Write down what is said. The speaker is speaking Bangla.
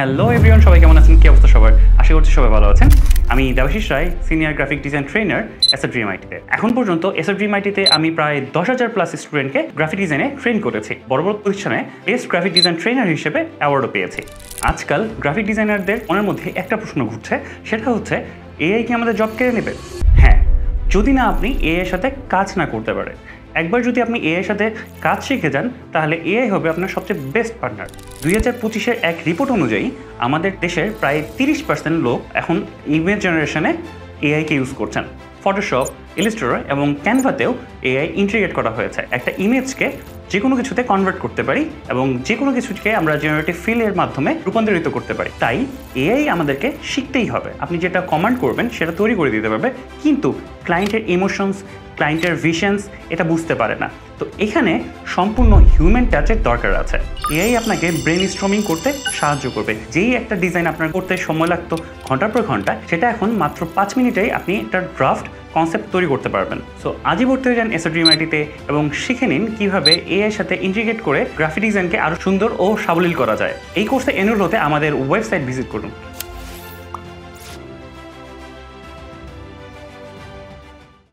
হ্যালো এভরিওয়ান, সবাই কেমন আছেন? কি অবস্থা সবার? আশা করছি সবাই ভালো আছেন। আমি Debashis Roy, senior graphic design trainer এসএফডিএমআইটিতে। এখন পর্যন্ত এসএফডিএমআইটিতে আমি প্রায় 10,000 প্লাস স্টুডেন্টকে গ্রাফিক ডিজাইনে ট্রেন করেছি। বড় বড় প্রতিষ্ঠানে বেস্ট গ্রাফিক ডিজাইন ট্রেনার হিসেবে অ্যাওয়ার্ডও পেয়েছি। আজকাল গ্রাফিক ডিজাইনারদের মনের মধ্যে একটা প্রশ্ন ঘুরছে, সেটা হচ্ছে এআই কি আমাদের জব কেড়ে নেবে? হ্যাঁ, যদি না আপনি এআই এর সাথে কাজ না করতে পারে। একবার যদি আপনি এআই এর সাথে কাজ শিখে যান, তাহলে এআই হবে আপনার সবচেয়ে বেস্ট পার্টনার। 2025-এর এক রিপোর্ট অনুযায়ী আমাদের দেশের প্রায় 30% লোক এখন ইমেজ জেনারেশনে এআইকে ইউজ করছেন। ফটোশপ, ইলাস্ট্রেটর এবং ক্যানভাতেও এআই ইন্টিগ্রেট করা হয়েছে। একটা ইমেজকে যে কোনো কিছুতে কনভার্ট করতে পারি এবং যে কোনো কিছুকে আমরা জেনারেটিভ ফিলের মাধ্যমে রূপান্তরিত করতে পারি। তাই এআই আমাদেরকে শিখতেই হবে। আপনি যেটা কমান্ড করবেন সেটা তৈরি করে দিতে পারবে, কিন্তু ক্লায়েন্টের ইমোশনস, ক্লায়েন্টের ভিশনস এটা বুঝতে পারে না। তো এখানে সম্পূর্ণ হিউম্যান টাচের দরকার আছে। এআই আপনাকে ব্রেন স্ট্রমিং করতে সাহায্য করবে। যেই একটা ডিজাইন আপনার করতে সময় লাগতো ঘন্টার পর ঘন্টা, সেটা এখন মাত্র 5 মিনিটেই আপনি একটা ড্রাফট কনসেপ্ট তৈরি করতে পারবেন। সো আজই ভর্তি হয়ে যান এসএফডিএমআইটিতে এবং শিখে নিন কীভাবে এআই এর সাথে ইন্টিগ্রেট করে গ্রাফিক ডিজাইনকে আরও সুন্দর ও সাবলীল করা যায়। এই কোর্সে এনরোল হতে আমাদের ওয়েবসাইট ভিজিট করুন।